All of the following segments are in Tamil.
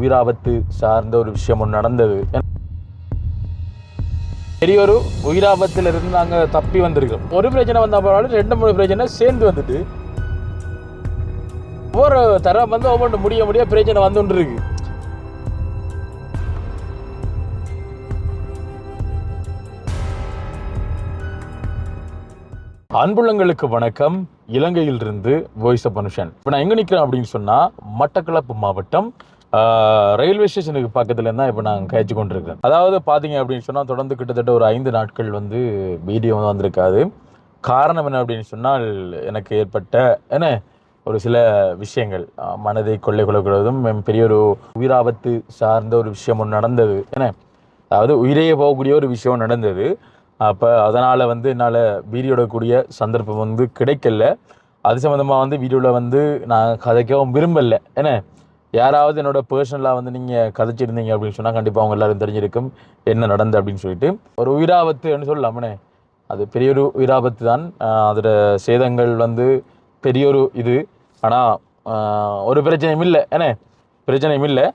உயிராபத்து சார்ந்த ஒரு விஷயம் ஒன்று நடந்தது. பெரிய ஒரு உயிராபத்தில் இருந்து நாங்கள் தப்பி வந்திருக்கிறோம். ஒரு பிரச்சனை வந்த பரவாயில்ல, 2-3 பிரச்சனை சேர்ந்து வந்துட்டு ஒவ்வொரு தரம் வந்து ஒவ்வொன்று முடிய பிரச்சனை வந்துட்டு இருக்கு. அன்புள்ளங்களுக்கு வணக்கம். இலங்கையிலிருந்து வாய்ஸ் ஆஃப் மனுஷன். இப்போ நான் எங்கே நிற்கிறேன் அப்படின்னு சொன்னால், மட்டக்களப்பு மாவட்டம் ரயில்வே ஸ்டேஷனுக்கு பக்கத்துல தான் இப்போ நான் கழிச்சு கொண்டிருக்கேன். அதாவது பார்த்தீங்க அப்படின்னு சொன்னால், தொடர்ந்து கிட்டத்தட்ட ஒரு 5 நாட்கள் வந்து வீடியோ வந்திருக்காது. காரணம் என்ன அப்படின்னு சொன்னால், எனக்கு ஏற்பட்ட ஒரு சில விஷயங்கள் மனதை கொள்ளை கொள்ளக்கூடாதும் பெரிய ஒரு உயிராபத்து சார்ந்த ஒரு விஷயம் ஒன்று நடந்தது. அதாவது உயிரையே போகக்கூடிய ஒரு விஷயம் நடந்தது. அப்போ அதனால் வந்து என்னால் வீடியோ எடுக்கக்கூடிய சந்தர்ப்பம் வந்து கிடைக்கல. அது சம்மந்தமாக வந்து வீடியோவில் வந்து நான் கதைக்கவும் விரும்பலை. யாராவது என்னோட பர்சனலாக வந்து நீங்கள் கதைச்சிருந்தீங்க அப்படின்னு சொன்னால் கண்டிப்பாக அவங்க எல்லோரும் தெரிஞ்சிருக்கும் என்ன நடந்து அப்படின்னு சொல்லிட்டு. ஒரு உயிராபத்துன்னு சொல்லலாமனே, அது பெரிய ஒரு உயிராபத்து தான். அதோட சேதங்கள் வந்து பெரிய ஒரு இது. ஆனால் ஒரு பிரச்சனையும் இல்லை. பிரச்சனையும் இல்லை.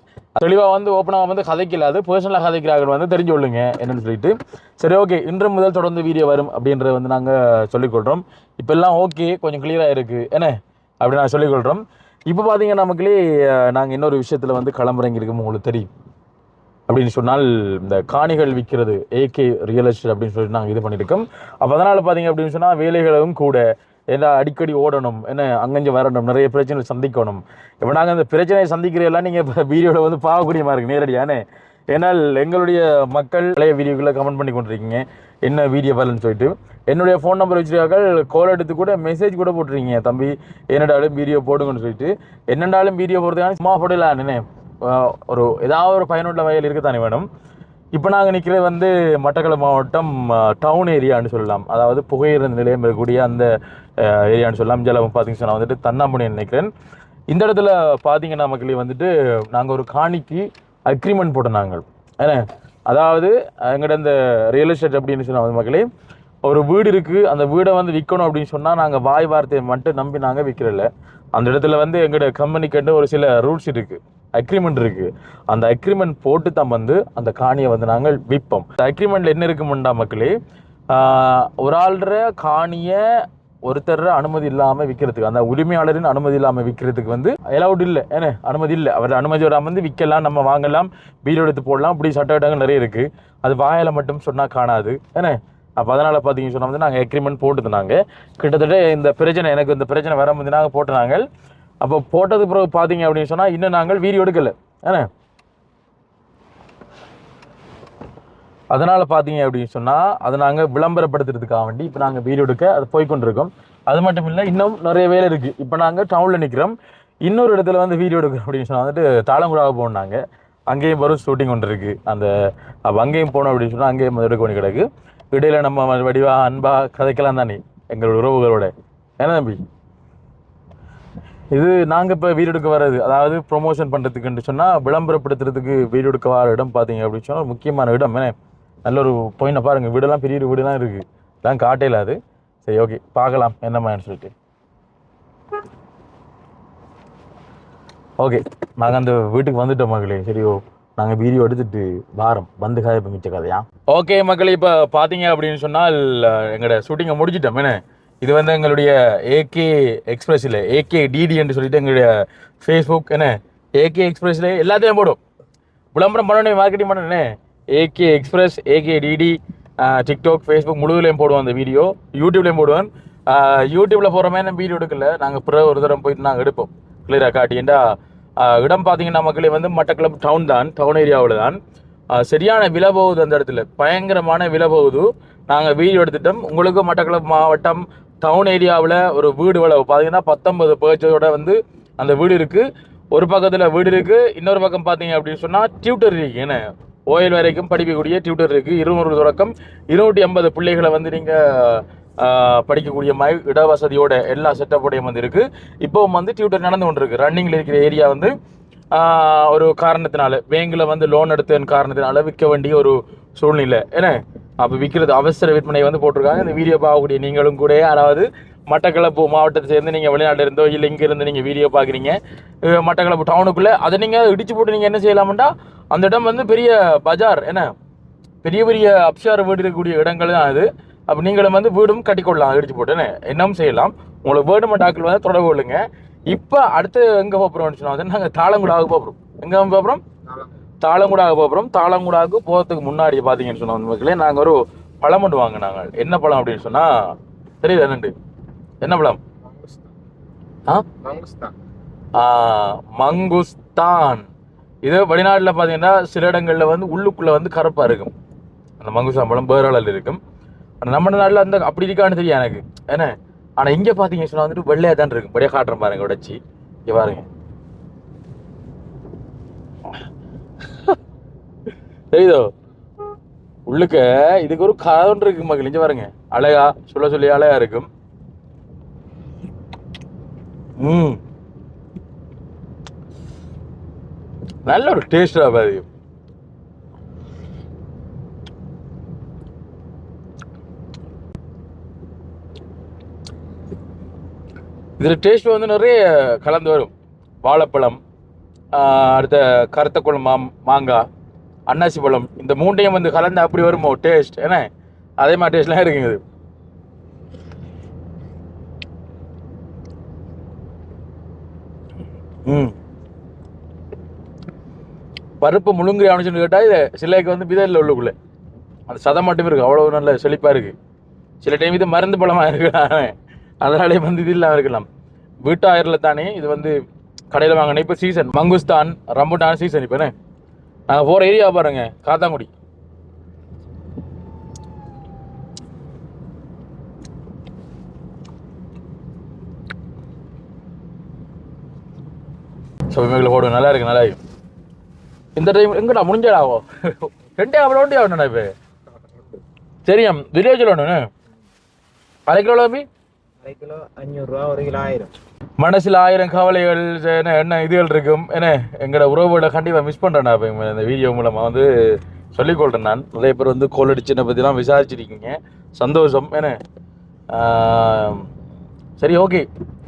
தெளிவாக வந்து ஓப்பனாக வந்து கதைக்கல. அது பர்சனலாக கதைக்கிறார்கள் வந்து தெரிஞ்சு கொள்ளுங்க என்னென்னு சொல்லிட்டு. சரி, ஓகே, இன்று முதல் தொடர்ந்து வீடியோ வரும் அப்படின்றத வந்து நாங்கள் சொல்லிக்கொள்கிறோம். இப்போ எல்லாம் ஓகே, கொஞ்சம் கிளியராக இருக்குது அப்படி நான் சொல்லிக்கொள்கிறோம். இப்போ பார்த்தீங்கன்னா நமக்குள்ளே நாங்கள் இன்னொரு விஷயத்தில் வந்து களமிறங்கியிருக்கோம், உங்களுக்கு தெரியும். அப்படின்னு சொன்னால், இந்த காணிகள் விற்கிறது ஏகே ரியல் எஸ்டேட் அப்படின்னு சொல்லிட்டு நாங்கள் இது பண்ணியிருக்கோம். அப்போ அதனால் பார்த்தீங்க அப்படின்னு சொன்னால் வேலைகளும் கூட அடிக்கடி ஓடணும், அங்கஞ்சு வரணும், நிறைய பிரச்சனை சந்திக்கணும். இப்போ நாங்கள் அந்த பிரச்சனையை சந்திக்கிறதெல்லாம் நீங்கள் இப்போ வீடியோவில் வந்து பார்க்கக்கூடிய மாதிரி இருக்குது நேரடியானே. ஏன்னால் எங்களுடைய மக்கள் பழைய வீடியோக்களை கமெண்ட் பண்ணி கொண்டிருக்கீங்க, என்ன வீடியோ வரலன்னு சொல்லிட்டு. என்னுடைய ஃபோன் நம்பர் வச்சுருக்கார்கள், கால் எடுத்து கூட மெசேஜ் கூட போட்டுருக்கீங்க, தம்பி என்னடாலும் வீடியோ போடுங்கன்னு சொல்லிட்டு. என்னென்றாலும் வீடியோ போடுறதுக்கான சும்மா போடலான்னு ஒரு ஏதாவது ஒரு பயனுள்ள வகையில் இருக்கத்தானே வேணும். இப்போ நாங்கள் நிற்கிறது வந்து மட்டக்களப்பு மாவட்டம் டவுன் ஏரியான்னு சொல்லலாம். அதாவது புகையிற நிலையம் இருக்கக்கூடிய அந்த ஏரியான்னு சொல்லலாம். இதில் பார்த்தீங்கன்னா நான் வந்துட்டு தன்னாம்பணின்னு நினைக்கிறேன். இந்த இடத்துல பார்த்தீங்கன்னா மக்களே வந்துட்டு நாங்கள் ஒரு காணிக்கு அக்ரிமெண்ட் போட்டோம் நாங்கள். அதாவது எங்கள்கிட்ட இந்த ரியல் எஸ்டேட் அப்படின்னு சொன்னால் மக்களே, ஒரு வீடு இருக்குது, அந்த வீடை வந்து விற்கணும் அப்படின்னு சொன்னால் நாங்கள் வாய் வார்த்தையை மட்டும் நம்பி நாங்கள் விற்கிறதில்ல. அந்த இடத்துல வந்து எங்களோட கம்பெனிக்கு ஒரு சில ரூல்ஸ் இருக்குது, அக்ரிமெண்ட் இருக்குது. அந்த அக்ரிமெண்ட் போட்டு தான் வந்து அந்த காணியை வந்து நாங்கள் விற்போம். அந்த அக்ரிமெண்ட்டில் என்ன இருக்குமுண்டா மக்களே, ஒரு ஆள்ற காணியை ஒருத்தர் அனுமதி இல்லாமல் விற்கிறதுக்கு, அந்த உரிமையாளரின் அனுமதி இல்லாமல் விற்கிறதுக்கு வந்து அலவுட் இல்லை. அனுமதி இல்லை. அவர் அனுமதி வராமல் வந்து விற்கலாம், நம்ம வாங்கலாம், வீடியோ எடுத்து போடலாம், இப்படி சட்டங்கள் நிறைய இருக்குது. அது வாயில் மட்டும் சொன்னால் காணாது. அப்போ அதனால் பார்த்தீங்கன்னு சொன்னால் வந்து நாங்கள் அக்ரிமெண்ட் போட்டுருந்தாங்க. கிட்டத்தட்ட இந்த பிரச்சனை எனக்கு இந்த பிரச்சனை வரும்போது நாங்கள் போட்டுனாங்க. அப்போ போட்டது பிறகு பார்த்தீங்க அப்படின்னு சொன்னால் இன்னும் நாங்கள் வீடியோ எடுக்கலை. அதனால் பார்த்தீங்க அப்படின்னு சொன்னால் அதை நாங்கள் விளம்பரப்படுத்துறதுக்காக வேண்டி இப்போ நாங்கள் வீடியோ எடுக்க அது போய்கொண்டிருக்கோம். அது மட்டும் இல்லை, இன்னும் நிறைய வேலை இருக்குது. இப்போ நாங்கள் டவுனில் நிற்கிறோம். இன்னொரு இடத்துல வந்து வீடியோ எடுக்கிறோம் அப்படின்னு சொன்னால் வந்துட்டு தாளங்குடாக போனாங்க. அங்கேயும் வரும் ஷூட்டிங் ஒன்று இருக்குது. அந்த அப்போ அங்கேயும் போனோம் அப்படின்னு சொன்னால் அங்கேயும் எடுக்க வேண்டி கிடக்கு. இடையில நம்ம வடிவாக அன்பாக கதைக்கலாம் தானே எங்களோட உறவுகளோட. தம்பி, இது நாங்கள் இப்போ வீடியோ எடுக்க வர்றது, அதாவது ப்ரொமோஷன் பண்ணுறதுக்குன்னு சொன்னால் விளம்பரப்படுத்துறதுக்கு வீடியோ எடுக்க வர இடம் பார்த்தீங்க அப்படின்னு சொன்னால் ஒரு முக்கியமான இடம். நல்ல ஒரு பாயிண்ட் பாருங்கள், வீடெல்லாம் பெரிய வீடுலாம் இருக்குது, எல்லாம் காட்டையில் அது. சரி, ஓகே, பார்க்கலாம் என்னம்மான்னு சொல்லிட்டு. ஓகே, நாங்கள் அந்த வீட்டுக்கு வந்துட்டோம் மகளே. சரியோ, நாங்கள் வீடியோ எடுத்துட்டு வாரம் வந்து கதை மிச்ச கதையா. ஓகே மக்களே, இப்போ பார்த்தீங்க அப்படின்னு சொன்னால் எங்களோட ஷூட்டிங்கை முடிச்சிட்டோம். இது வந்து எங்களுடைய ஏகே எக்ஸ்பிரஸில் ஏகே டிடி என்று சொல்லிட்டு எங்களுடைய ஃபேஸ்புக் ஏகே எக்ஸ்பிரஸில் எல்லாத்தையும் போடும். விளம்பரம் பண்ணணும், மார்க்கெட்டிங் பண்ணணும். AK express, AK DD, TikTok, Facebook முழுவதுலையும் போடுவோம் அந்த வீடியோ. யூடியூப்லேயும் போடுவேன். யூடியூப்பில் போகிற மாதிரி வீடியோ எடுக்கல, நாங்கள் பிற ஒரு தரம் போயிட்டு நாங்கள் எடுப்போம் கிளியராக காட்டிண்டா. இடம் பார்த்தீங்கன்னா மக்களே வந்து மட்டக்களப்பு டவுன் ஏரியாவில் தான். சரியான விலை போகுது அந்த இடத்துல, பயங்கரமான விலை போகுது. நாங்கள் வீடியோ எடுத்துட்டோம். உங்களுக்கு மட்டக்களப்பு மாவட்டம் டவுன் ஏரியாவில் ஒரு வீடு விலை பார்த்தீங்கன்னா 19 பேர்ச்சோட வந்து அந்த வீடு இருக்குது. ஒரு பக்கத்தில் வீடு இருக்குது, இன்னொரு பக்கம் பார்த்தீங்க அப்படின்னு சொன்னால் டியூட்டர் இருக்குது. ஓயல் வரைக்கும் படிக்கக்கூடிய டியூட்டர் இருக்குது. 200 தொடக்கம் 250 பிள்ளைகளை வந்து நீங்கள் படிக்கக்கூடிய மாதிரி இடவசதியோட எல்லா செட்டப்போடையும் வந்து இருக்குது. இப்போவும் வந்து டியூட்டர் நடந்து கொண்டு இருக்குது. ரன்னிங்கில் இருக்கிற ஏரியா வந்து ஒரு காரணத்தினால பேங்கில் வந்து லோன் எடுத்த காரணத்தினால விற்க வேண்டிய ஒரு சூழ்நிலை. அப்போ விற்கிறது அவசர விற்பனை வந்து போட்டிருக்காங்க. இந்த வீடியோ பார்க்கக்கூடிய நீங்களும் கூட யாராவது மட்டக்களப்பு மாவட்டத்தை சேர்ந்து நீங்கள் வெளிநாட்டில் இருந்தோ இல்லை இங்கே இருந்து நீங்கள் வீடியோ பார்க்குறீங்க மட்டக்களப்பு டவுனுக்குள்ளே, அதை நீங்கள் இடிச்சு போட்டு நீங்கள் என்ன செய்யலாம்டா, அந்த இடம் வந்து பெரிய பஜார், என்ன பெரிய பெரிய அப்ஷார் வீடு இருக்கக்கூடிய இடங்கள் தான் அது. அப்போ நீங்களும் வந்து வீடும் கட்டிக்கொள்ளலாம் இடிச்சு போட்டுன்னு என்னவும் செய்யலாம். உங்களுக்கு வேர்டு மட்டாக்கள் வந்து தொடர்பு கொள்ளுங்க. இப்போ அடுத்து எங்கே போகிறோம்னு சொன்னால் நாங்கள் தாளங்குடாவுக்கு போகிறோம். எங்கே போகிறோம்? தாளங்குடாவுக்கு போகிறோம். தாளங்குடாவுக்கு போகிறதுக்கு முன்னாடி பார்த்தீங்கன்னு சொன்ன மக்களே, நாங்கள் ஒரு பழம் ஒன்று வாங்கினாங்க. என்ன பழம் அப்படின்னு சொன்னால் தெரியுது என்னண்டு? என்ன பழம்? மங்குஸ்தான். இது வெளிநாட்டில் பார்த்தீங்கன்னா சில இடங்களில் வந்து உள்ளுக்குள்ளே வந்து கருப்பாக இருக்கும் அந்த மங்குஸ்தான் பழம், பேரளவில் இருக்கும். ஆனால் நம்ம நாட்டில் அந்த அப்படி இருக்கான்னு தெரியும் எனக்கு என்ன. ஆனால் இங்கே பார்த்தீங்கன்னு சொன்னால் வந்துட்டு வெள்ளையாக தான் இருக்கும். அப்படியே காட்டுறேன் பாருங்க, உடைச்சி இங்கே பாருங்க, தெரியுதோ உள்ளுக்க. இதுக்கு ஒரு கதவுன்னு இருக்கு மக்கள், இங்கே பாருங்க, அழகா சொல்ல சொல்லி அழகா இருக்கும். நல்ல ஒரு டேஸ்டா பாரு. இதுல டேஸ்ட் வந்து நிறைய கலந்து வரும். வாழைப்பழம், அடுத்த கருத்த குளம், மாங்காய், அன்னாசி பழம், இந்த மூண்டையும் வந்து கலந்து அப்படி வருமோ டேஸ்ட், என்ன அதே மாதிரி டேஸ்ட்லாம் இருக்குங்க. பருப்பு முழுங்குறி அவனுச்சுன்னு கேட்டால் இது சிலைக்கு வந்து விதையில் உள்ளுக்குள்ளே அந்த சதம் மட்டுமே இருக்குது. அவ்வளோ நல்ல செழிப்பாக இருக்குது. சில டைம் இது மருந்து பழமாக இருக்கலாம், அதனாலே வந்து இது இல்லாமல் இருக்கலாம். வீட்டாயிரில் தானே இது வந்து கடையில் வாங்கினேன். இப்போ சீசன் மங்குஸ்தான் ரம்புட்டான் சீசன். இப்போ என்ன நாங்கள் போகிற ஏரியா பாருங்க, காத்தாங்குடி. சோமிகளை போடுவோம், நல்லா இருக்கு, நல்லா இருக்கு. இந்த டைம் எங்கடா முடிஞ்சாடாவோ 2 அவ்வளோ ஒண்டி ஆகணும்ண்ணா. இப்போ சரியா வில்லேஜில் ஒன்று அரை கிலோ தம்பி, 1 கிலோ 500 ரூபா, 1 கிலோ 1000. மனசில் 1000 கவலைகள் என்ன இதுகள் இருக்கும். என்ன எங்களோட உறவுகளை கண்டிப்பாக மிஸ் பண்ணுறேன்டா. இப்போ இந்த வீடியோ மூலமாக வந்து சொல்லிக்கொள்கிறேன். நான் நிறைய பேர் வந்து கோல் அடிச்சினை பற்றிலாம் விசாரிச்சிருக்கீங்க, சந்தோஷம். என்ன சரி, ஓகே.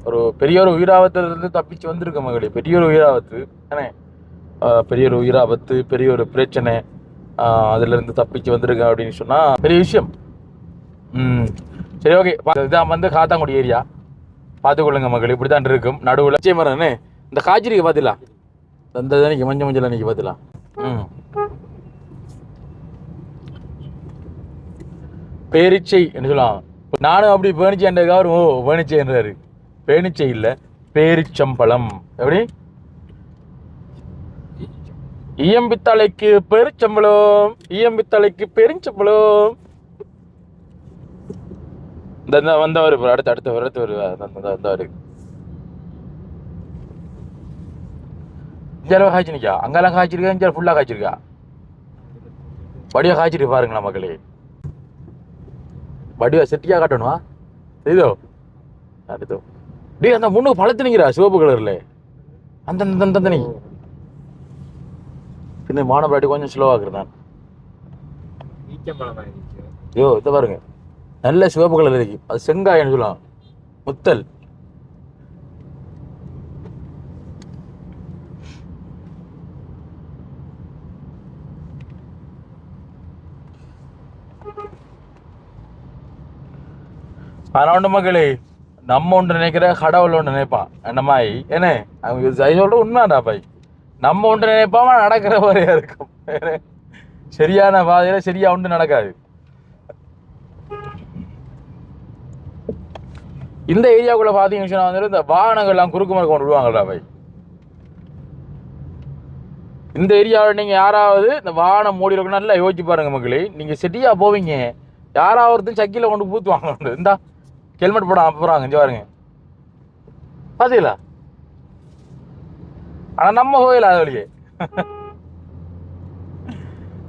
ஒரு பெரிய ஒரு உயிராபத்திலிருந்து தப்பிச்சு வந்திருக்க மகளே, பெரிய ஒரு உயிராபத்து, என்ன பெரிய ஒரு உயிராபத்து, பெரிய ஒரு பிரச்சனை, அதிலிருந்து தப்பிச்சு வந்திருக்கேன் அப்படின்னு சொன்னால் பெரிய விஷயம். சரி, ஓகே. இதான் வந்து காத்தாங்குடி ஏரியா, பார்த்துக்கொள்ளுங்க மக்கள். இப்படி தான் இருக்கும். நடுவில் லட்சிய மரம்னு இந்த காய்ச்சிரிக்கை பார்த்துலாம், இந்த அன்னைக்கு மஞ்சள் மஞ்சள் அன்னைக்கு பார்த்துலாம். பேரிச்சை என்று சொல்லலாம். நானும் அப்படி பேணிச்சை என்றதுக்காக ஒரு பேணிச்சை என்றாரு. பேணிச்சை இல்லை, பேரிச்சம்பழம். எப்படி? ஈயம்பித்தலைக்கு பெருச்சம்பளம், ஈயம்பித்தலைக்கு பெருஞ்சம்பளம். இந்த வந்தவர் அடுத்த வந்தவர் இங்கே காய்ச்சி நிற்கா, அங்கெல்லாம் காய்ச்சிருக்கா, இங்கே ஃபுல்லாக காய்ச்சிருக்கா, வடிவா காய்ச்சிருக்கு பாருங்களா மக்களே. வடிவா செட்டியாக காட்டணுமா இதோ அடுத்தோ டே அந்த முன்னுக்கு பழத்து நிற்கிறா சிவப்பு கலரில் அந்த தண்ணி பின்ன மானப்படாட்டி கொஞ்சம் ஸ்லோவாக்குறேன் நான். ஐயோ இதை பாருங்க, நல்ல சிவப்பு கலர் இருக்கு. அது செங்காயன்னு சொல்லலாம், முத்தல். ஆனால் ஒன்று மக்களே, நம்ம ஒன்று நினைக்கிற கடவுள் ஒன்று நினைப்பான் என்னமாயி. என்ன அவங்க சொல்ற உண்மைடா பாய். நம்ம ஒன்று நினைப்பாம நடக்கிற மாதிரியா இருக்கும். சரியான பாதையில சரியா ஒன்று நடக்காது. இந்த ஏரியாவுக்குள்ள பாத்தீங்கன்னு சொன்னா வந்து இந்த வாகனங்கள்லாம் குறுக்கு மறுக்க கொண்டு விடுவாங்கடா பாய். இந்த ஏரியாவில் நீங்க யாராவது இந்த வாகனம் மூடி இருக்கணும், நல்லா யோசிச்சு பாருங்க மக்களே. நீங்க சரியா போவீங்க, யாராவது சக்கில கொண்டு பூத்துவாங்க. இந்தா ஹெல்மெட் போட போறாங்க, இங்க பாருங்க பாத்தீங்களா. ஆனா நம்ம போயில அது வழியே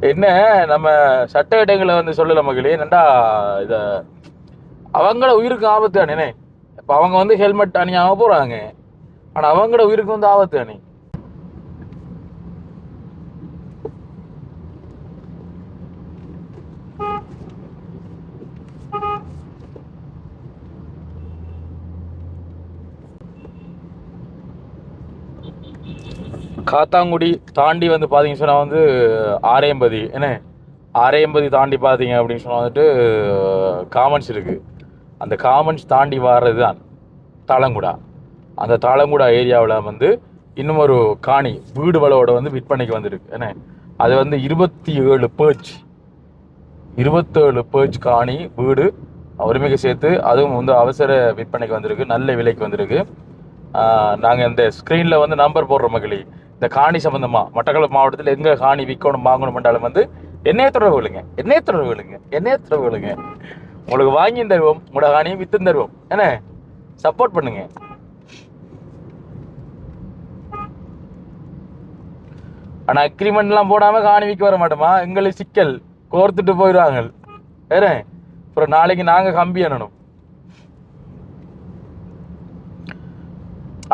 என்ன நம்ம சட்டங்களை வந்து சொல்லல மகளே. என்னண்டா இத அவங்கள உயிருக்கு ஆபத்து தானே. இப்ப அவங்க வந்து ஹெல்மெட் அணியாம போறாங்க, ஆனா அவங்களோட உயிருக்கு வந்து ஆபத்து தானே. காத்தாங்குடி தாண்டி வந்து பார்த்தீங்க சொன்னால் வந்து ஆரையம்பதி என்ன ஆரையம்பதி தாண்டி பார்த்தீங்க அப்படின்னு சொன்னால் வந்துட்டு காமன்ஸ் இருக்குது. அந்த காமன்ஸ் தாண்டி வர்றது தான் தாளங்குடா. அந்த தாளங்குடா ஏரியாவில் வந்து இன்னும் ஒரு காணி வீடு வளவோட வந்து விற்பனைக்கு வந்துருக்கு என்ன. அது வந்து 27 பேர்ச் காணி வீடு உரிமைக்கு சேர்த்து அதுவும் வந்து அவசர விற்பனைக்கு வந்திருக்கு, நல்ல விலைக்கு வந்திருக்கு. நாங்கள் இந்த ஸ்க்ரீனில் வந்து நம்பர் போடுற மகளி இந்த காணி சம்மந்தமாக மட்டக்களப்பு மாவட்டத்தில் எங்கே காணி விற்கணும் வாங்கணும் என்றாலும் வந்து என்னையே தொடர்பு கொள்ளுங்க. உங்களுக்கு வாங்கி தருவோம், உங்களோட காணியும் வித்து தருவோம் என்ன. சப்போர்ட் பண்ணுங்க. ஆனால் அக்ரிமெண்ட்லாம் போடாமல் காணி விற்க வர மாட்டோமா, எங்களுக்கு சிக்கல் கோர்த்துட்டு போயிடுவாங்க வேற. அப்புறம் நாளைக்கு நாங்கள் கம்பி அண்ணணும்.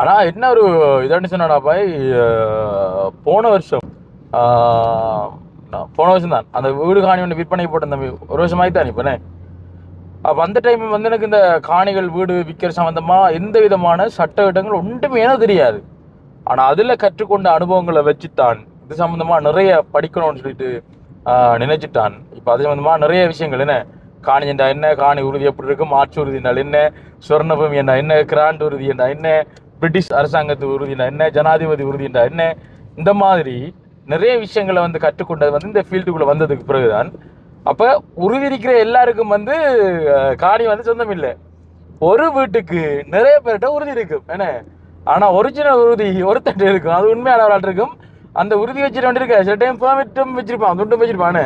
ஆனால் என்ன ஒரு இதான்னு சொன்னாடா பாய், போன வருஷம் தான் அந்த வீடு காணி ஒன்று விற்பனை போட்டேன் தம்பி. ஒரு வருஷம் ஆகிட்டான் இப்போனே. அப்போ அந்த டைம் வந்து எனக்கு இந்த காணிகள் வீடு விற்கிற சம்மந்தமாக எந்த விதமான சட்ட இடங்கள் ஒன்றுமே தெரியாது. ஆனால் அதில் கற்றுக்கொண்ட அனுபவங்களை வச்சுத்தான் இது சம்மந்தமாக நிறைய படிக்கணும்னு சொல்லிட்டு நினைச்சிட்டான். இப்போ அது சம்மந்தமாக நிறைய விஷயங்கள் என்ன, காணிஜெண்டா என்ன, காணி உறுதி எப்படி இருக்கும், ஆட்சி உறுதினால் என்ன, சுவர்ணபூமி என்ன, கிராண்ட் உறுதி என்றா என்ன, பிரிட்டிஷ் அரசாங்கத்து உறுதினா என்ன, ஜனாதிபதி உறுதின்றா என்ன, இந்த மாதிரி நிறைய விஷயங்களை வந்து கற்றுக்கொண்டது வந்து இந்த ஃபீல்டுக்குள்ளே வந்ததுக்கு பிறகுதான். அப்போ உறுதி இருக்கிற எல்லாருக்கும் வந்து காணி வந்து சொந்தம் இல்லை. ஒரு வீட்டுக்கு நிறைய பேர்கிட்ட உறுதி இருக்கும் என்ன. ஆனால் ஒரிஜினல் உறுதி ஒருத்தட்டு இருக்கும், அது உண்மையான ஒரு ஆள் இருக்கும். அந்த உறுதி வச்சுட்டு வந்துருக்க சில டைம் பெர்மிட்டும் வச்சிருப்பான், துண்டும் வச்சிருப்பானு,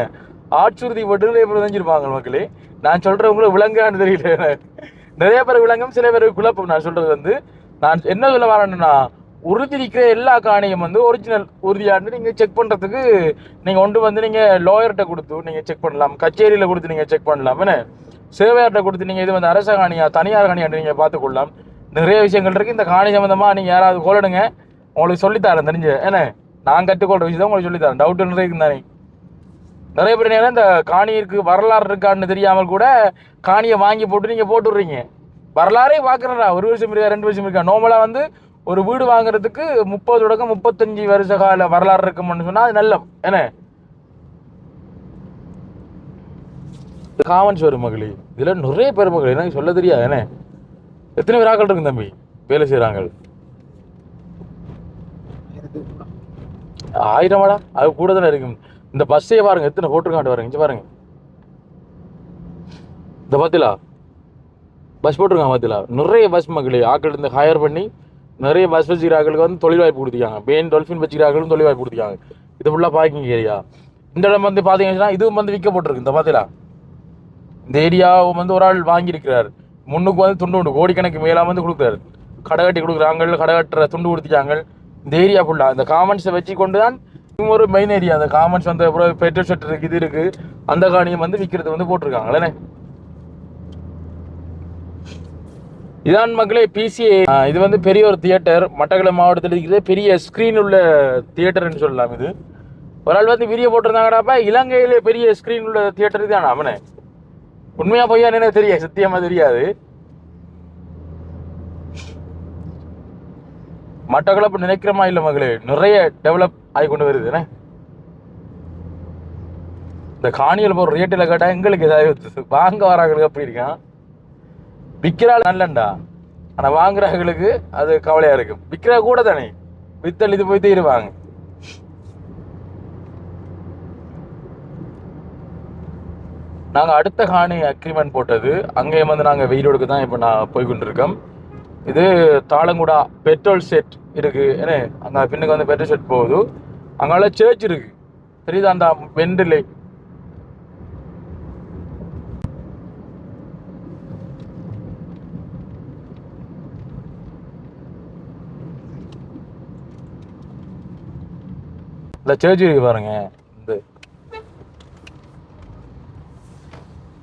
ஆட்சுறுதி போட்டு நிறைய பேர் வச்சிருப்பாங்க மக்களே. நான் சொல்றவங்களும் விளங்கான்னு தெரியல, நிறைய பேர் விளங்கும், சில பேர் குழப்பம். நான் சொல்றது வந்து நான் என்ன சொல்ல வரேன்னா, உறுதி இருக்கிற எல்லா காணியும் வந்து ஒரிஜினல் உறுதியானு நீங்கள் செக் பண்ணுறதுக்கு நீங்கள் ஒன்று வந்து நீங்கள் லாயர்கிட்ட கொடுத்து நீங்கள் செக் பண்ணலாம், கச்சேரியில் கொடுத்து நீங்கள் செக் பண்ணலாம் என்ன, சேவையார்கிட்ட கொடுத்து நீங்கள் இது வந்து அரச காணியா தனியார் காணியான்னு நீங்கள் பார்த்துக்கொள்ளலாம். நிறைய விஷயங்கள் இருக்குது. இந்த காணி சம்மந்தமாக நீங்கள் யாராவது கோலடுங்க, உங்களுக்கு சொல்லித்தரேன் தெரிஞ்சு என்ன. நான் கற்றுக்கொள்கிற விஷயம் தான் உங்களுக்கு சொல்லித்தரேன். டவுட் நிறைய இருக்குந்தானே. நிறைய பேர் என்ன இந்த காணிக்கு வரலாறு இருக்கான்னு தெரியாமல் கூட காணியை வாங்கி போட்டு நீங்கள் போட்டுடுறீங்க. வரலாறே பார்க்குறா, 1 வருஷம் இருக்கா 2 வருஷம் இருக்கா. நார்மலாக வந்து ஒரு வீடு வாங்குறதுக்கு 30 தொடக்கம் 35 வருஷ கால வரலாறு இருக்கும்னு சொன்னால் அது நல்ல என்ன. காமன்ஸ் வரும் மகளி, இதில் நிறைய பேர் மகளி எனக்கு சொல்ல தெரியாது என்ன. எத்தனை பேர் ஆக்கள் இருக்கு தம்பி வேலை செய்கிறாங்க? 1000 அது கூட தானே இருக்கும். இந்த பஸ்ஸே பாருங்க எத்தனை போட்டிருக்காண்டு பாருங்க, இங்கே பாருங்க. இந்த பத்திலா பஸ் போட்டிருக்காங்க, பத்திலா நிறைய பஸ் மகளி ஆக்கள் இருந்து ஹையர் பண்ணி நிறைய பஸ் வச்சுக்கிறார்களுக்கு வந்து தொழில் வாய்ப்பு கொடுத்துருக்காங்க. பெயின் டால்ஃபின் வச்சுக்கிறார்களும் தொழில் வாய்ப்பு கொடுத்துருக்காங்க. இது ஃபுல்லாக பார்க்கிங் ஏரியா. இந்த இடம் வந்து பார்த்தீங்கன்னா இதுவும் வந்து விற்கப்பட்டிருக்கு. இந்த பார்த்தீங்களா, இந்த ஏரியாவும் வந்து ஒரு ஆள் வாங்கியிருக்கிறார். முன்னுக்கு வந்து துண்டு உண்டு கோடிக்கணக்கு மேலாம் வந்து கொடுக்குறாரு. கடை கட்டி கொடுக்குறாங்க, கடை கட்டுற துண்டு கொடுத்துட்டாங்க. இந்த ஏரியா ஃபுல்லாக இந்த காமன்ஸை வச்சு கொண்டு தான் ஒரு மெயின் ஏரியா. அந்த காமன்ஸ் வந்து அப்புறம் பெட்ரோல் ஷெட் இருக்குது, இது இருக்குது. அந்த காணியை வந்து விற்கிறது வந்து போட்டிருக்காங்களே. இதான் மக்களே பிசிஏ. இது வந்து பெரிய ஒரு தியேட்டர், மட்டக்களப்பு மாவட்டத்தில் இருக்கிற பெரிய ஸ்க்ரீன் உள்ள தியேட்டர்னு சொல்லலாம். இது ஒரு ஆள் வந்து வீடியோ போட்டிருந்தாங்கடாப்பா, இலங்கையிலே பெரிய ஸ்க்ரீன் உள்ள தியேட்டர் தான் அவனே. உண்மையாக பொய்யான்னு எனக்கு தெரியாது, சத்தியமாக தெரியாது. மட்டக்களப்பு நினைக்கிறமா இல்லை மகளே, நிறைய டெவலப் ஆகி கொண்டு வருது. இந்த காணியில் போகிற ரேட்டில் கேட்டால் எங்களுக்கு ஏதாவது வாங்க வராங்களுக்கு அப்படி இருக்கான். விற்கிறாள் நல்லண்டா, ஆனால் வாங்குறாங்களுக்கு அது கவலையாக இருக்கும். விற்கிறா கூட தானே வித்தல் இது போய் தீருவாங்க. நாங்கள் அடுத்த காணி அக்ரிமெண்ட் போட்டது அங்கேயும் வந்து நாங்கள் வெயிலோடுக்கு தான் இப்போ நான் போய்கொண்டு இருக்கோம். இது தாளங்குடா பெட்ரோல் செட் இருக்குது ஏன்னா, அங்கே பின்னுக்கு வந்து பெட்ரோல் செட் போகுது. அங்கால சர்ச் இருக்குது தெரியுது, அந்த வெண்டிலே. இந்த சர்ச் இருக்கு பாருங்க. இந்த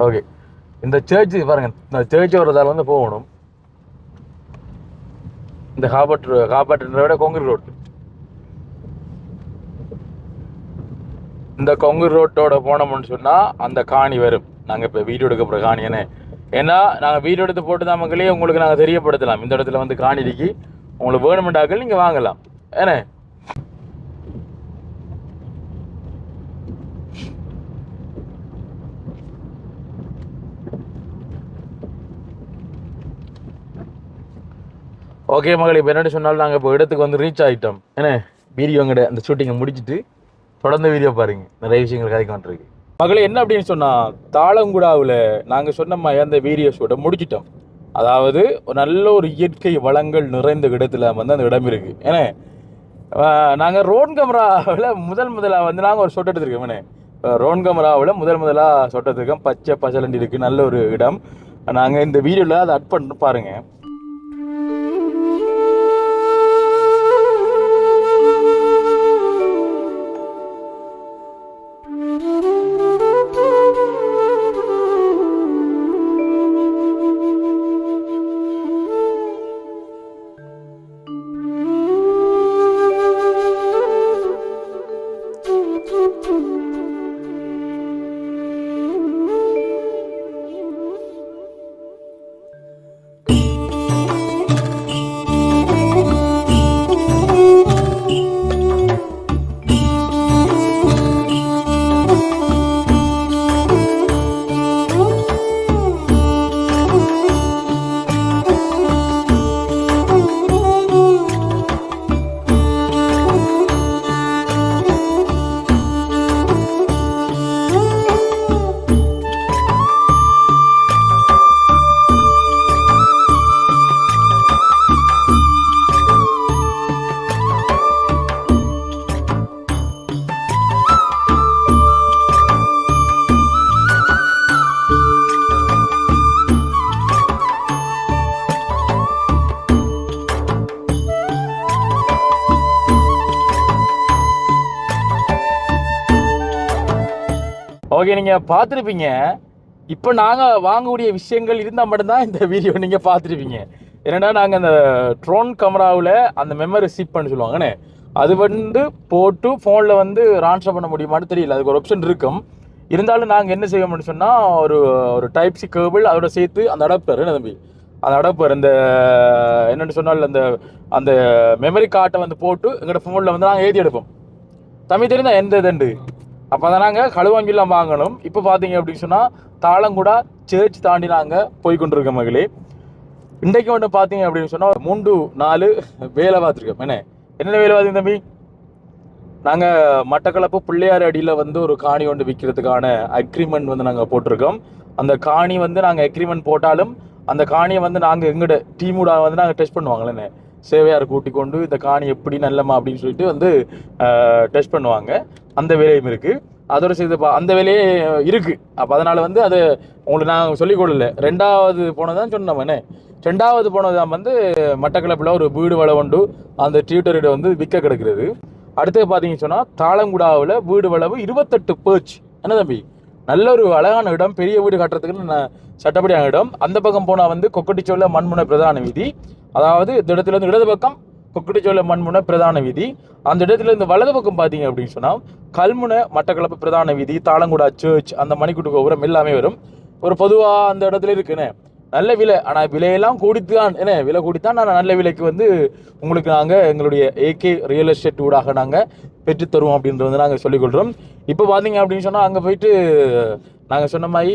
ஓகே, இந்த சர்ச் பாருங்க. இந்த சர்ச் வரதால வந்து போகணும். இந்த காப்பாற்ற விட கொங்கர் ரோட், இந்த கொங்கர் ரோட்டோட போனோம்னு சொன்னால் அந்த காணி வரும். நாங்கள் இப்போ வீடியோ எடுக்க போகிற காணி என்ன, ஏன்னா நாங்கள் வீடியோ எடுத்து போட்டு தான் மக்களே உங்களுக்கு நாங்கள் தெரியப்படுத்தலாம். இந்த இடத்துல வந்து காணி இருக்கு, உங்களுக்கு வேணுமெண்டாக்கள் நீங்கள் வாங்கலாம் ஏன்னா. ஓகே மகளே, இப்போ என்னென்னு சொன்னாலும் நாங்கள் இப்போ இடத்துக்கு வந்து ரீச் ஆகிட்டோம். ஏன்னா வீடியோங்கட அந்த ஷூட்டிங்கை முடிச்சுட்டு தொடர்ந்து வீடியோ பாருங்க, நிறைய விஷயங்கள் கதைக்கு வந்துருக்கு. மகளே என்ன அப்படின்னு சொன்னால், தாளங்குடாவில் நாங்கள் சொன்ன மாதிரி அந்த வீடியோ ஷூட்டை முடிச்சிட்டோம். அதாவது நல்ல ஒரு இயற்கை வளங்கள் நிறைந்த இடத்துல வந்து அந்த இடம் இருக்குது. ஏன்னா நாங்கள் ரோன் கேமராவில் முதலாக வந்து நாங்கள் ஒரு ஷாட் எடுத்துருக்கோம். ஏன்னா ரோன் கேமராவில் முதலாக ஷாட் எடுத்துருக்கோம். பச்சை பசலண்டி இருக்குது, நல்ல ஒரு இடம். நாங்கள் இந்த வீடியோவில் அதை அட் பண்ணி பாருங்கள். ஓகே, நீங்கள் பார்த்துருப்பீங்க. இப்போ நாங்கள் வாங்கக்கூடிய விஷயங்கள் இருந்தால் மட்டும்தான் இந்த வீடியோ நீங்கள் பார்த்துருப்பீங்க. என்னென்னா நாங்கள் அந்த ட்ரோன் கேமராவில் அந்த மெமரி சிப் பண்ணி சொல்லுவாங்கண்ணே, அது வந்து போட்டு ஃபோனில் வந்து ட்ரான்ஸ்ஃபர் பண்ண முடியுமான்னு தெரியல. அதுக்கு ஒரு ஆப்ஷன் இருக்கும். இருந்தாலும் நாங்கள் என்ன செய்வோம்னு சொன்னால், ஒரு டைப் சி கேபிள் அதோட சேர்த்து அந்த அடாப்டர் என்ன தம்பி, அந்த அடாப்டர் இந்த என்னென்னு சொன்னால் அந்த மெமரி கார்ட்டை வந்து போட்டு எங்களோட ஃபோனில் வந்து நாங்கள் ஏற்றி எடுப்போம். தம்பி தெரியுதா எந்த இதுண்டு? அப்போ தான் நாங்கள் களுவாங்கிலாம் வாங்கணும். இப்போ பார்த்தீங்க அப்படின்னு சொன்னால் தாளங்குடா சர்ச் தாண்டி நாங்கள் போய்கொண்டிருக்க மகளே. இன்றைக்கு வந்து பார்த்தீங்க அப்படின்னு சொன்னால் 3-4 வேலை பார்த்துருக்கோம். என்னென்ன வேலை பார்த்தீங்க தம்பி? நாங்கள் மட்டக்களப்பு பிள்ளையார் அடியில் வந்து ஒரு காணி ஒன்று விற்கிறதுக்கான அக்ரிமெண்ட் வந்து நாங்கள் போட்டிருக்கோம். அந்த காணி வந்து நாங்கள் அக்ரிமெண்ட் போட்டாலும் அந்த காணியை வந்து நாங்கள் எங்களோட டீமோட வந்து நாங்கள் டெஸ்ட் பண்ணுவாங்களேண்ணே, சேவையார் கூட்டி கொண்டு இந்த காணி எப்படி நல்லமா அப்படின்னு சொல்லிட்டு வந்து டெஸ்ட் பண்ணுவாங்க. அந்த வேலையும் இருக்குது. அதோட சேர்த்து அந்த வேலையே இருக்குது. அப்போ அதனால் வந்து அது உங்களுக்கு நான் சொல்லிக் கொடுல. 2வது போனதான் சொன்னோம்ண்ணே. 2வது போனதான் வந்து மட்டக்களப்பில் ஒரு வீடு வள உண்டு, அந்த டியூட்டரிட வந்து விற்க கிடக்கிறது. அடுத்தது பார்த்தீங்கன்னு சொன்னால் தாளங்குடாவில் வீடு வளவு 28 பேர்ச். என்ன தம்பி, நல்ல ஒரு அழகான இடம், பெரிய வீடு கட்டுறதுக்கு சட்டப்படியான இடம். அந்த பக்கம் போனால் வந்து கொக்கட்டிச்சோல மண்முனை பிரதான வீதி. அதாவது இந்த இடத்துல இருந்து இடது பக்கம் கொக்கட்டிச்சோல மண்முனை பிரதான வீதி. அந்த இடத்துல இருந்து வலது பக்கம் பார்த்தீங்க அப்படின்னு சொன்னால் கல்முனை மட்டக்களப்பு பிரதான வீதி, தாளங்குடா சர்ச், அந்த மணிக்கூட்டு கோபுரம் எல்லாமே வரும். ஒரு பொதுவாக அந்த இடத்துல இருக்குண்ணே. நல்ல விலை, ஆனால் விலையெல்லாம் கூடித்தான், விலை கூடித்தான். நான் நல்ல விலைக்கு வந்து உங்களுக்கு நாங்கள் எங்களுடைய ஏகே ரியல் எஸ்டேட் ஊடாக நாங்கள் பெற்றுத்தருவோம் அப்படின்றது வந்து நாங்கள் சொல்லிக்கொள்கிறோம். இப்போ பார்த்தீங்க அப்படின்னு சொன்னால் அங்கே போயிட்டு நாங்கள் சொன்ன மாதிரி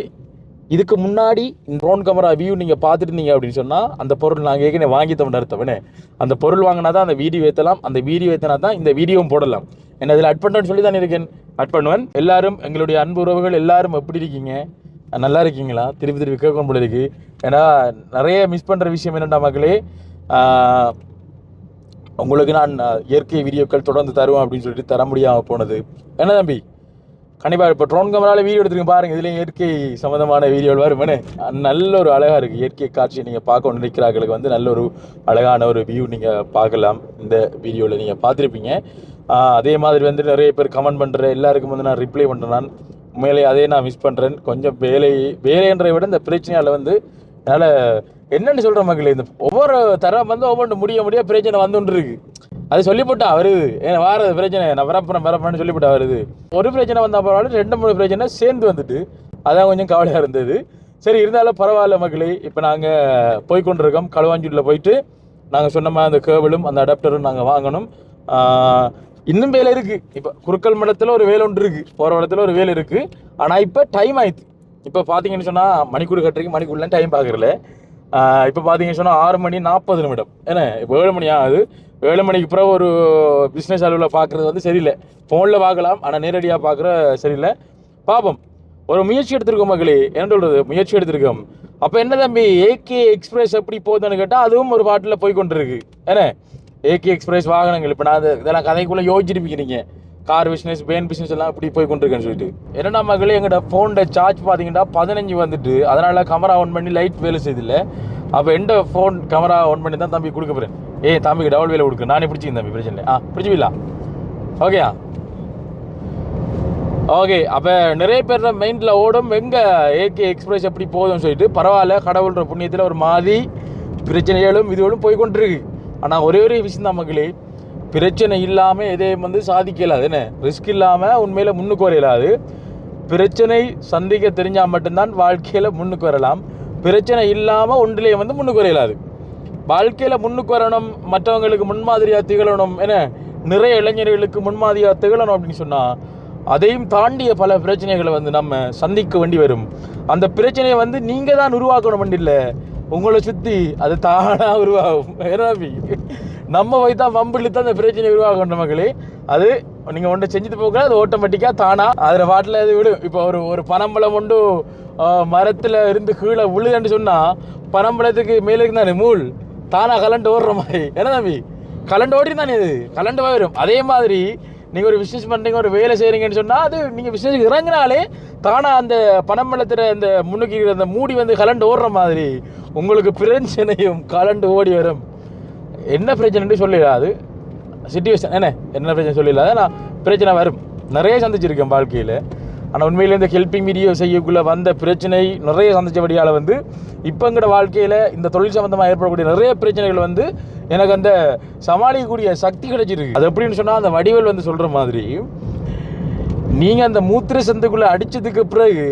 இதுக்கு முன்னாடி ட்ரோன் கேமரா வியூ நீங்கள் பார்த்துருந்தீங்க அப்படின்னு சொன்னால் அந்த பொருள் நாங்கள் ஏற்கனவே வாங்கி தவிர அர்த்தவனே. அந்த பொருள் வாங்கினா தான் அந்த வீடியோ ஏற்றலாம், அந்த வீடியோ ஏற்றினா தான் இந்த வீடியோவும் போடலாம். என்ன இதில் அட் பண்ணுறேன்னு சொல்லி தான் இருக்கேன், அட் பண்ணுவேன். எல்லாரும் எங்களுடைய அன்பு உறவுகள் எல்லாரும் எப்படி இருக்கீங்க? நல்லா இருக்கீங்களா? திருப்பி கேட்கணும் போல இருக்குது. ஏன்னா நிறைய மிஸ் பண்ணுற விஷயம் என்னென்னா மக்களே, உங்களுக்கு நான் இயற்கை வீடியோக்கள் தொடர்ந்து தருவேன் அப்படின்னு சொல்லிட்டு தர முடியாமல் போனது. என்ன தம்பி, கண்டிப்பாக இப்போ ட்ரோன் கேமராவில் வீடியோ எடுத்துருங்க பாருங்கள். இதுலேயும் இயற்கை சம்மந்தமான வீடியோவில் வருமே, நல்ல ஒரு அழகாக இருக்குது. இயற்கை காட்சியை நீங்கள் பார்க்க நினைக்கிறார்களுக்கு வந்து நல்ல ஒரு அழகான ஒரு வியூ நீங்கள் பார்க்கலாம். இந்த வீடியோவில் நீங்கள் பார்த்துருப்பீங்க. அதே மாதிரி வந்து நிறைய பேர் கமெண்ட் பண்ணுற எல்லாருக்கும் வந்து நான் ரிப்ளை பண்ணுறேன். நான் உண்மையிலே அதே நான் மிஸ் பண்ணுறேன். கொஞ்சம் வேலைன்றதை விட இந்த பிரச்சனையால் வந்து என்னால் என்னென்னு சொல்கிற மக்கள், இந்த ஒவ்வொரு தரம் வந்து ஒவ்வொன்று முடிய பிரச்சனை வந்துட்டு இருக்கு. அது சொல்லிவிட்டா வருது, ஏன்னா வாரது பிரச்சனை நான் வரப்பேன்னு சொல்லிவிட்டா வருது. ஒரு பிரச்சனை வந்தால் பரவாயில்ல, 2-3 பிரச்சனை சேர்ந்து வந்துட்டு அதான் கொஞ்சம் கவலையாக இருந்தது. சரி, இருந்தாலும் பரவாயில்ல மக்களே. இப்போ நாங்கள் போய்கொண்டிருக்கோம். களுவாஞ்சூரில் போயிட்டு நாங்கள் சொன்ன மாதிரி அந்த கேபிளும் அந்த அடாப்டரும் நாங்கள் வாங்கணும். இன்னும் வேலை இருக்குது. இப்போ குறுக்கல் மடத்தில் ஒரு வேலை ஒன்று இருக்குது, போகிற இடத்துல ஒரு வேலை இருக்குது. ஆனால் இப்போ டைம் ஆயிடுச்சு. இப்போ பார்த்தீங்கன்னு சொன்னால் மணிக்கூர் கட்டுறதுக்கு மணிக்கூர்லாம் டைம் பார்க்குறல. இப்போ பார்த்தீங்கன்னு சொன்னால் 6:40 ஏன்னா இப்போ 7 மணி ஆகுது. 7 மணிக்கு பிறகு ஒரு பிஸ்னஸ் அளவில் பார்க்குறது வந்து சரியில்லை. ஃபோனில் பார்க்கலாம், ஆனால் நேரடியாக பார்க்குற சரியில்லை. பார்ப்போம். ஒரு முயற்சி எடுத்திருக்கோம் மக்களே, என்ன சொல்கிறது, முயற்சி எடுத்திருக்கோம். அப்போ என்ன தம்பி ஏகே எக்ஸ்பிரஸ் எப்படி போகுதுன்னு கேட்டால் அதுவும் ஒரு பாட்டில் போய் கொண்டு இருக்கு. ஏன்னா ஏகே எக்ஸ்பிரஸ் வாகனங்கள் இப்போ நான் இதெல்லாம் கதைக்குள்ளே யோசிச்சிருப்பீங்க. கார் பிஸ்னஸ், வேன் பிஸ்னஸ் எல்லாம் இப்படி போய் கொண்டிருக்கேன்னு சொல்லிட்டு. என்னென்னா மகளே, எங்கள்கிட்ட ஃபோனோட சார்ஜ் பார்த்தீங்கன்னா 15 வந்துட்டு, அதனால் கேமரா ஆன் பண்ணி லைட் வேலை செய்தில்லை. அப்போ எந்த ஃபோன் கேமரா ஆன் பண்ணி தான் தம்பி கொடுக்க போகிறேன். தம்பிக்கு டபுள் வேலை கொடுக்கு, நானே பிடிச்சிங்க தம்பி, பிரச்சனை இல்லை. பிடிச்சிவில்லா? ஓகேயா? ஓகே. அப்போ நிறைய பேர் மைண்டில் ஓடும் எங்கே ஏகே எக்ஸ்பிரஸ் எப்படி போகுதுன்னு சொல்லிட்டு. பரவாயில்ல, கடவுள்ற புண்ணியத்தில் ஒரு மாதிரி பிரச்சனைகளும் இதுகளும் போய் கொண்டிருக்கு. ஆனால் ஒரே ஒரு விஷயம் தான் மக்களே, பிரச்சனை இல்லாமல் எதையும் வந்து சாதிக்கலாது. என்ன ரிஸ்க் இல்லாமல் உண்மையில் முன்னுக்கு வரையலாது. பிரச்சனை சந்திக்க தெரிஞ்சால் மட்டும்தான் வாழ்க்கையில் முன்னுக்கு வரலாம். பிரச்சனை இல்லாமல் ஒன்றிலேயே வந்து முன்னுக்கு வரையலாது. வாழ்க்கையில் முன்னுக்கு வரணும், மற்றவங்களுக்கு முன்மாதிரியாக திகழணும், ஏன்னா நிறைய இளைஞர்களுக்கு முன்மாதிரியாக திகழணும் அப்படின்னு சொன்னால் அதையும் தாண்டிய பல பிரச்சனைகளை வந்து நம்ம சந்திக்க வேண்டி வரும். அந்த பிரச்சனையை வந்து நீங்கள் தான் உருவாக்கணும் வேண்டி இல்லை, உங்களை சுற்றி அது தானாக உருவாகும். ஏறாபி நம்ம போய் தான் வம்பிள்ளி தான் அந்த பிரச்சனை உருவாகணும் மக்களே. அது நீங்கள் ஒன்றை செஞ்சுட்டு போக அது ஆட்டோமேட்டிக்காக தானாக அதில் பாட்டில் அது விடும். இப்போ ஒரு பனம்பழம் கொண்டு மரத்தில் இருந்து கீழே விழுதுன்னு சொன்னால் பனம்பழத்துக்கு மேலே இருந்தானே மூள் தானாக கலண்டு ஓடுற மாதிரி. ஏன்னா தம்பி கலண்டு ஓடி தானே அது கலண்டு வரும். அதே மாதிரி நீங்கள் ஒரு பிஸ்னஸ் பண்ணுறீங்க, ஒரு வேலை செய்கிறீங்கன்னு சொன்னால் அது நீங்கள் பிஸ்னஸுக்கு இறங்கினாலே தானாக அந்த பனம்பழத்தில் அந்த முன்னுக்கு அந்த மூடி வந்து கலண்டு ஓடுற மாதிரி உங்களுக்கு பிரச்சனையும் கலண்டு ஓடி வரும். என்ன பிரச்சனைன்னு சொல்லிடாது, சிச்சுவேஷன் என்ன பிரச்சனை சொல்லிடாது. நான் பிரச்சனை வரும், நிறைய சந்திச்சிருக்கேன் வாழ்க்கையில். ஆனால் உண்மையிலே இந்த ஹெல்பிங் வீடியோ செய்யக்குள்ளே வந்த பிரச்சனை நிறைய சந்திச்சபடியால் வந்து இப்போ எங்களோட வாழ்க்கையில் இந்த தொழில் சம்மந்தமாக ஏற்படக்கூடிய நிறைய பிரச்சனைகள் வந்து எனக்கு அந்த சமாளிக்கக்கூடிய சக்தி கிடைச்சிருக்கு. அது எப்படின்னு சொன்னால் அந்த வடிவேல் வந்து சொல்கிற மாதிரி, நீங்கள் அந்த மூத்திர சந்துக்குள்ளே அடித்ததுக்கு பிறகு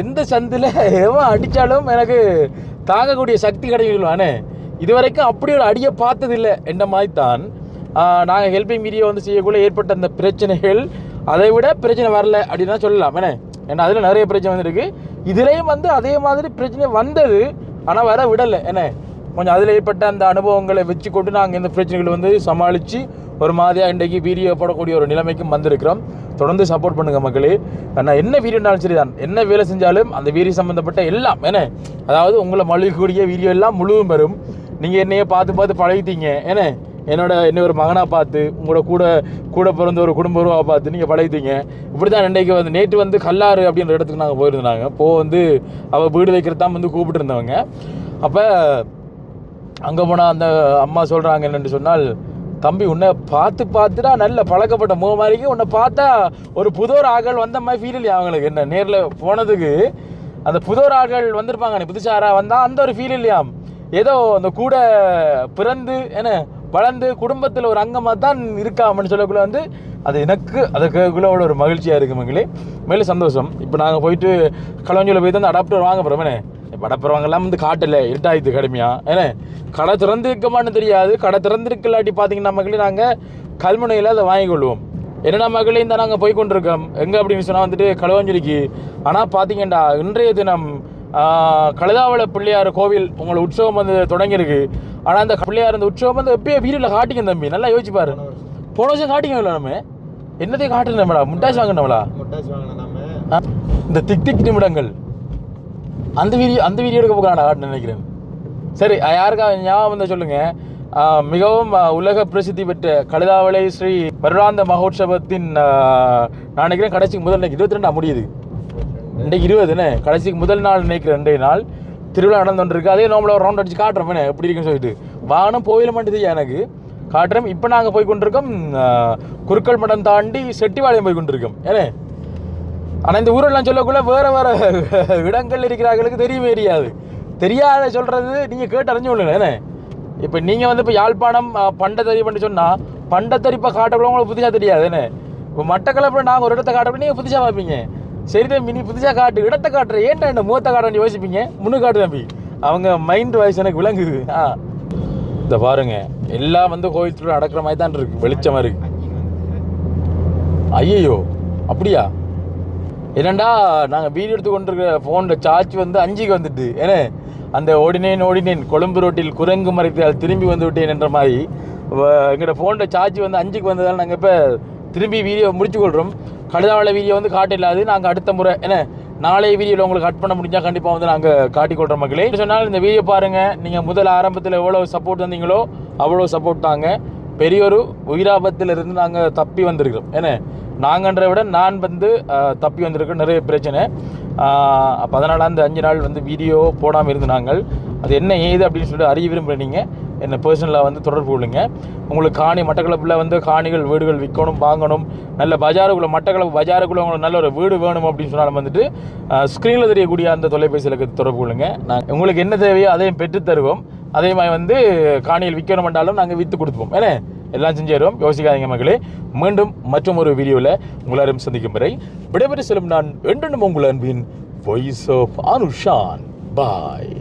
எந்த சந்தில் எவன் அடித்தாலும் எனக்கு தாங்கக்கூடிய சக்தி கிடைக்கலானே. இது வரைக்கும் அப்படி ஒரு அடியை பார்த்ததில்லை. என்ற மாதிரி தான் நாங்கள் ஹெல்பிங் வீடியோ வந்து செய்யக்குள்ளே ஏற்பட்ட அந்த பிரச்சனைகள் அதை விட பிரச்சனை வரல அப்படின்னு தான் சொல்லலாம். ஏன்னா அதில் நிறைய பிரச்சனை வந்துருக்கு. இதுலேயும் வந்து அதே மாதிரி பிரச்சனை வந்தது, ஆனால் வர விடலை. கொஞ்சம் அதில் ஏற்பட்ட அந்த அனுபவங்களை வச்சு கொண்டு நாங்கள் இந்த பிரச்சனைகளை வந்து சமாளித்து ஒரு மாதிரியாக இன்றைக்கு வீடியோ போடக்கூடிய ஒரு நிலைமைக்கும் வந்திருக்கிறோம். தொடர்ந்து சப்போர்ட் பண்ணுங்கள் மக்களே. நான் என்ன வீடியோனாலும் சரி தான், என்ன வேலை செஞ்சாலும் அந்த வீடியோ சம்மந்தப்பட்ட எல்லாம் அதாவது உங்களை மொழிக்கூடிய வீடியோ எல்லாம் முழுவதும் வரும். நீங்கள் என்னையே பார்த்து பழகிட்டீங்க. என்ன ஒரு மகனாக பார்த்து உங்களோட கூட பிறந்த ஒரு குடும்ப உருவாக பார்த்து நீங்கள் பழகிட்டீங்க. இப்படி தான் இன்றைக்கு வந்து நேற்று வந்து கல்லாறு அப்படின்ற இடத்துக்கு நாங்கள் போயிருந்தாங்க. வந்து அவள் வீடு வைக்கிறது தான் வந்து கூப்பிட்டு இருந்தவங்க. அப்போ அங்கே போனால் அந்த அம்மா சொல்கிறாங்க என்னென்னு சொன்னால், தம்பி உன்னை பார்த்துட்டா நல்ல பழக்கப்பட்ட மாதிரிக்கு உன்னை பார்த்தா ஒரு புதோர் ஆக்கள் வந்த மாதிரி ஃபீல் இல்லையா அவங்களுக்கு. என்ன நேரில் போனதுக்கு அந்த புதோர் ஆக்கள் வந்திருப்பாங்க, புதுசாராக வந்தால் அந்த ஒரு ஃபீல் இல்லையாம். ஏதோ அந்த கூட பிறந்து வளர்ந்து குடும்பத்தில் ஒரு அங்கமாக தான் இருக்காமன்னு சொல்லக்குள்ள வந்து அது எனக்கு அதுக்குள்ள ஒரு மகிழ்ச்சியாக இருக்குது மக்களே. மேலும் சந்தோஷம். இப்போ நாங்கள் போயிட்டு களவஞ்சியில் போய் தான் அடாப்டர் வாங்க போகிறோம். இப்போ அடாப்டர் வந்து காட்டில் இருட்டாயிடுது கடுமையாக. கடை திறந்துருக்கமான்னு தெரியாது. கடை திறந்துருக்கலாட்டி பார்த்தீங்கன்னா மக்களே நாங்கள் கல்முனையில் அதை வாங்கிக்கொள்வோம். என்னென்ன மக்களே இந்த நாங்கள் போய் கொண்டிருக்கோம் எங்கே அப்படின்னு சொன்னால் வந்துட்டு களவஞ்சிலிக்கு. ஆனால் பார்த்தீங்கன்னா இன்றைய தினம் கழுதாவள பிள்ளையார் கோவில் உங்களை உற்சவம் வந்து தொடங்கியிருக்கு. ஆனால் அந்த பிள்ளையார் அந்த உற்சவம் வந்து எப்பயே வீடியோவில் காட்டிங்க தம்பி, நல்லா யோசிப்பாரு. போன வருஷம் காட்டிங்க நம்ம என்னத்தையும் காட்டுறோம்டா, முட்டாசி வாங்கினோம்டா இந்த திக் நிமிடங்கள். அந்த வீடியோ எடுக்க போகிறான் காட்டு நினைக்கிறேன். சரி, யாருக்கா ஞாபகம் வந்தால் சொல்லுங்கள். மிகவும் உலக பிரசித்தி பெற்ற கழுதாவளை ஸ்ரீ வருடாந்த மகோற்சவத்தின் நான் நினைக்கிறேன் கடைசிக்கு முதல் 22 முடியுது. இன்றைக்கு 20 கடைசிக்கு முதல் நாள் நினைக்கிறேன். 2 நாள் திருவிழா நடந்துருக்கு. அதே நார்மலாக ஒரு ரவுண்ட் அடிச்சு காட்டுறோம் எப்படி இருக்குன்னு சொல்லிட்டு. வாகனம் போயிட மாட்டேது எனக்கு காட்டுறோம். இப்போ நாங்கள் போய் கொண்டிருக்கோம் குருக்கள் மடம் தாண்டி செட்டிவாளையம் போய் கொண்டிருக்கோம். ஆனால் இந்த ஊரெல்லாம் சொல்லக்குள்ள வேறு இடங்கள் இருக்கிறார்களுக்கு தெரியவே தெரியாத சொல்கிறது நீங்கள் கேட்டு அறிஞ்சு கொள்ளுங்க. இப்போ நீங்கள் வந்து இப்போ யாழ்ப்பாணம் பண்டத்தறிப்புன்னு சொன்னால் பண்டத்தறிப்பை காட்டக்குள்ள உங்களுக்கு புதுசாக தெரியாது. இப்போ மட்டக்களப்பில் நாங்கள் ஒரு இடத்த காட்டக்குள்ள நீங்கள் புதுசாக பார்ப்பீங்க. சரி தம்பி நீ புதுசாக காட்டு, இடத்தை காட்டுற, ஏன்டா என்ன முகத்தை காட்டுறேன்னு யோசிப்பீங்க. முன்னு காட்டு தம்பி, அவங்க மைண்ட் வாய்ஸ் எனக்கு விளங்குது. இந்த பாருங்க எல்லாம் வந்து கோயில் திருவிழா நடக்கிற மாதிரி தான் இருக்கு, வெளிச்சமாக இருக்கு. ஐயோ அப்படியா? என்னண்டா நாங்கள் வீடியோ எடுத்து கொண்டிருக்கிற ஃபோனில் சார்ஜ் வந்து 5க்கு வந்துட்டு. அந்த ஓடினேன் கொழும்பு ரோட்டில் குரங்கு மறைத்தால் திரும்பி வந்து விட்டேன் என்ற மாதிரி எங்களோட ஃபோனில் சார்ஜ் வந்து 5க்கு வந்ததால் நாங்கள் இப்போ திரும்பி வீடியோ முடிச்சு கொள்கிறோம். கடுதாவள வீடியோ வந்து காட்டில்லாது நாங்கள் அடுத்த முறை நாளைய வீடியோவில் உங்களுக்கு கட் பண்ண முடிஞ்சால் கண்டிப்பாக வந்து நாங்கள் காட்டிக்கொள்கிறோம் மக்களே. சொன்னால் இந்த வீடியோ பாருங்கள், நீங்கள் முதல் ஆரம்பத்தில் எவ்வளோ சப்போர்ட் வந்தீங்களோ அவ்வளோ சப்போர்ட் தாங்க. பெரிய ஒரு உயிராபத்தில் இருந்து நாங்கள் தப்பி வந்திருக்கிறோம். நாங்கன்றதை விட நான் வந்து தப்பி வந்திருக்கோம், நிறைய பிரச்சனை. அப்போ அதனால் அந்த 5 நாள் வந்து வீடியோ போடாமல் இருந்து நாங்கள் அது என்ன ஏது அப்படின்னு சொல்லிட்டு அறிய விரும்புகிறீங்க என்னை பர்சனலாக வந்து தொடர்பு கொள்ளுங்க. உங்களுக்கு மட்டக்களப்பில் வந்து காணிகள் வீடுகள் விற்கணும், வாங்கணும், நல்ல பஜாருக்குள்ளே மட்டக்களப்பு பஜாருக்குள்ளே உங்களுக்கு நல்ல ஒரு வீடு வேணும் அப்படின்னு சொன்னாலும் வந்துட்டு ஸ்க்ரீனில் தெரியக்கூடிய அந்த தொலைபேசியில் தொடர்பு கொள்ளுங்க. நான் உங்களுக்கு என்ன தேவையோ அதையும் பெற்று தருவோம். அதே மாதிரி வந்து காணிகள் விற்கணும்ன்றாலும் நாங்கள் விற்று கொடுப்போம். எல்லாம் செஞ்சிடும், யோசிக்காதீங்க மக்களே. மீண்டும் மற்றும் ஒரு வீடியோவில் உங்களாரும் சந்திக்கும் வரை விடைபெற்று செல்லும் நான் என்றும் உங்கள் அன்பின் வாய்ஸ் ஆஃப் அனுஷான். பாய்.